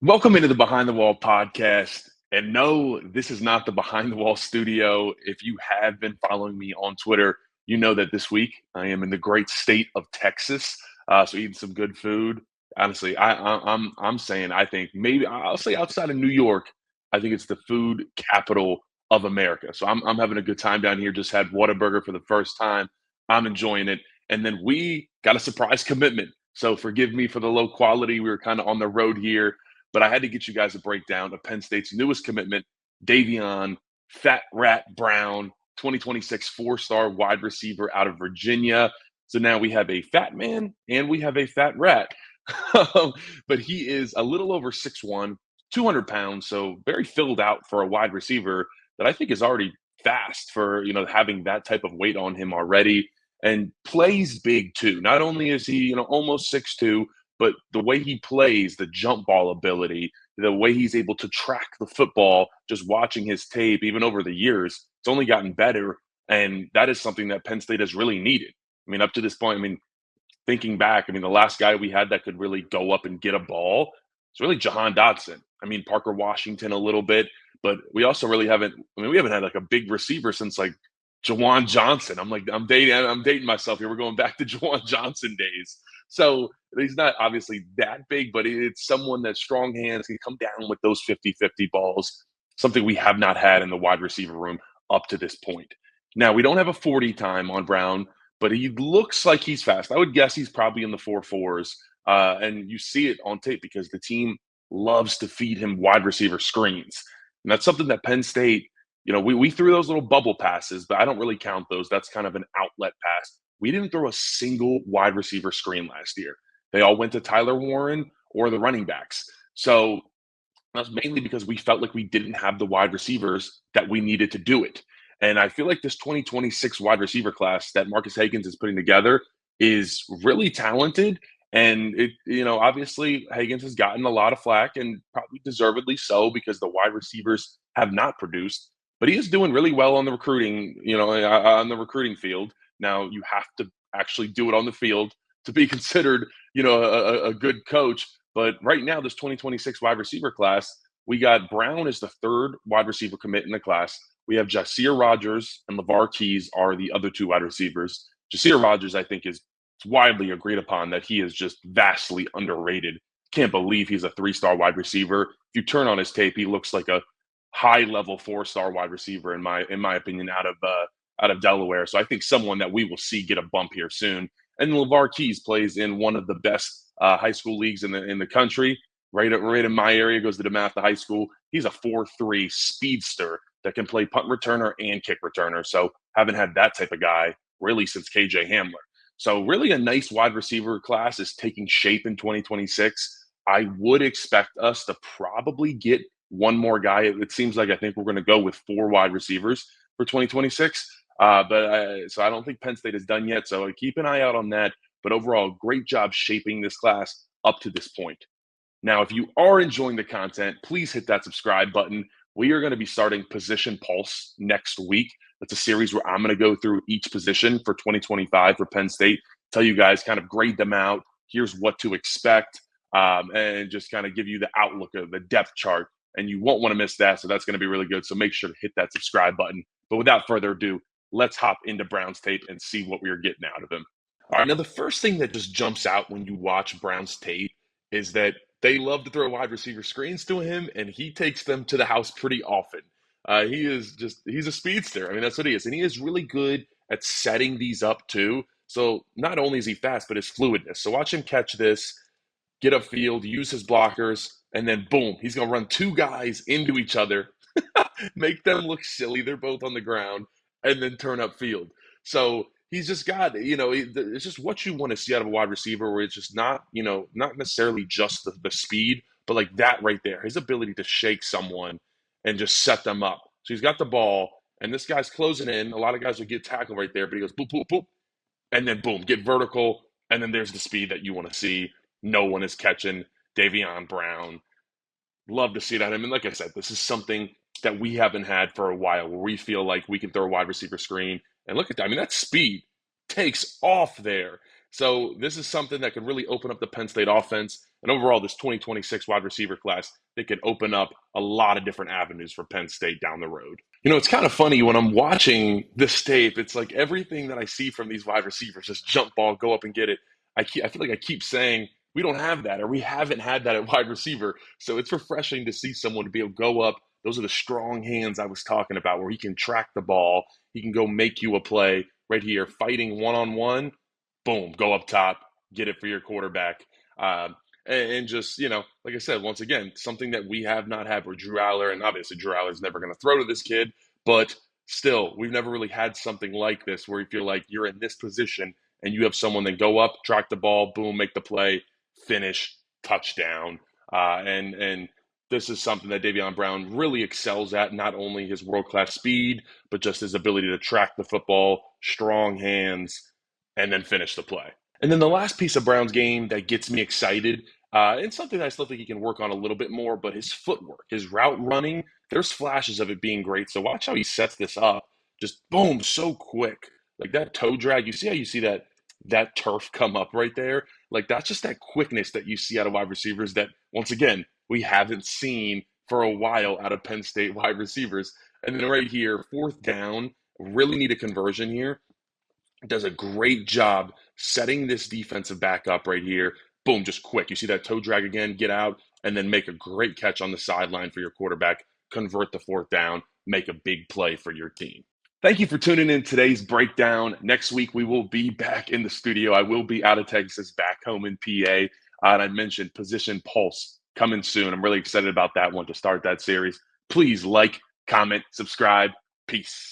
Welcome into the Behind the Wall podcast. And no, this is not the Behind the Wall studio. If you have been following me on Twitter, you know that this week I am in the great state of Texas. So eating some good food. Honestly, I'm saying I think maybe I'll say outside of New York, I think it's the food capital of America. So I'm having a good time down here. Just had Whataburger for the first time. I'm enjoying it. And then we got a surprise commitment. So forgive me for the low quality. We were kind of on the road here, but I had to get you guys a breakdown of Penn State's newest commitment, Davion Fat Rat Brown, 2026 four-star wide receiver out of Virginia. So now we have a fat man and we have a fat rat. But he is a little over 6'1", 200 pounds, so very filled out for a wide receiver that I think is already fast for having that type of weight on him already, and plays big too. Not only is he almost 6'2", but the way he plays, the jump ball ability, the way he's able to track the football, just watching his tape, even over the years, it's only gotten better. And that is something that Penn State has really needed. I mean, up to this point, I mean, thinking back, I mean, the last guy we had that could really go up and get a ball, it's really Jahan Dotson. I mean, Parker Washington a little bit, but we also really haven't. I mean, we haven't had like a big receiver since like Jawan Johnson. I'm dating myself here. We're going back to Jawan Johnson days. So he's not obviously that big, but it's someone that's strong hands, can come down with those 50-50 balls, something we have not had in the wide receiver room up to this point. Now, we don't have a 40 time on Brown, but he looks like he's fast. I would guess he's probably in the 4.4s. And you see it on tape because the team loves to feed him wide receiver screens. And that's something that Penn State, we threw those little bubble passes, but I don't really count those. That's kind of an outlet pass. We didn't throw a single wide receiver screen last year. They all went to Tyler Warren or the running backs. So that's mainly because we felt like we didn't have the wide receivers that we needed to do it. And I feel like this 2026 wide receiver class that Marcus Hagans is putting together is really talented. And obviously Hagans has gotten a lot of flack, and probably deservedly so, because the wide receivers have not produced. But he is doing really well on the recruiting, on the recruiting field. Now you have to actually do it on the field to be considered, a good coach. But right now, this 2026 wide receiver class, we got Brown as the third wide receiver commit in the class. We have Jasir Rogers and LeVar Keys are the other two wide receivers. Jasir Rogers, I think, is widely agreed upon that he is just vastly underrated. Can't believe he's a three-star wide receiver. If you turn on his tape, he looks like a high-level four-star wide receiver in my opinion, out of Delaware. So I think someone that we will see get a bump here soon. And LeVar Keys plays in one of the best high school leagues in the country. Right in my area, goes to DeMatha High School. He's a 4.3 speedster that can play punt returner and kick returner. So haven't had that type of guy really since KJ Hamler. So really a nice wide receiver class is taking shape in 2026. I would expect us to probably get one more guy. It seems like I think we're going to go with four wide receivers for 2026. So I don't think Penn State is done yet. So keep an eye out on that. But overall, great job shaping this class up to this point. Now, if you are enjoying the content, please hit that subscribe button. We are going to be starting Position Pulse next week. That's a series where I'm going to go through each position for 2025 for Penn State, tell you guys, kind of grade them out. Here's what to expect, and just kind of give you the outlook of the depth chart. And you won't want to miss that. So that's going to be really good. So make sure to hit that subscribe button. But without further ado, let's hop into Brown's tape and see what we are getting out of him. All right, now the first thing that just jumps out when you watch Brown's tape is that they love to throw wide receiver screens to him, and he takes them to the house pretty often. He's a speedster. I mean, that's what he is. And he is really good at setting these up too. So not only is he fast, but his fluidness. So watch him catch this, get upfield, use his blockers, and then boom, he's going to run two guys into each other, make them look silly. They're both on the ground, and then turn upfield. So he's just got, it's just what you want to see out of a wide receiver, where it's just not necessarily just the speed, but like that right there, his ability to shake someone and just set them up. So he's got the ball, and this guy's closing in. A lot of guys will get tackled right there, but he goes boop, boop, boop, and then boom, get vertical, and then there's the speed that you want to see. No one is catching Davion Brown. Love to see it out of him. And like I said, this is something that we haven't had for a while, where we feel like we can throw a wide receiver screen. And look at that. I mean, that speed takes off there. So this is something that could really open up the Penn State offense. And overall, this 2026 wide receiver class, they could open up a lot of different avenues for Penn State down the road. It's kind of funny when I'm watching this tape, it's like everything that I see from these wide receivers, just jump ball, go up and get it. I feel like I keep saying, we don't have that, or we haven't had that at wide receiver. So it's refreshing to see someone to be able to go up. Those are the strong hands I was talking about, where he can track the ball. He can go make you a play right here, fighting one-on-one. Boom, go up top, get it for your quarterback. And just, like I said, once again, something that we have not had with Drew Aller, and obviously Drew Aller is never going to throw to this kid, but still, we've never really had something like this where you feel like you're in this position and you have someone that go up, track the ball, boom, make the play, finish, touchdown. And this is something that Davion Brown really excels at, not only his world-class speed, but just his ability to track the football, strong hands, and then finish the play. And then the last piece of Brown's game that gets me excited, and something that I still think he can work on a little bit more, but his footwork, his route running, there's flashes of it being great. So watch how he sets this up. Just boom, so quick. Like that toe drag, you see how you see that turf come up right there? Like that's just that quickness that you see out of wide receivers that, once again, we haven't seen for a while out of Penn State wide receivers. And then right here, fourth down, really need a conversion here. Does a great job setting this defensive back up right here. Boom, just quick. You see that toe drag again, get out, and then make a great catch on the sideline for your quarterback, convert the fourth down, make a big play for your team. Thank you for tuning in today's breakdown. Next week, we will be back in the studio. I will be out of Texas, back home in PA. And I mentioned Position Pulse coming soon. I'm really excited about that one to start that series. Please like, comment, subscribe. Peace.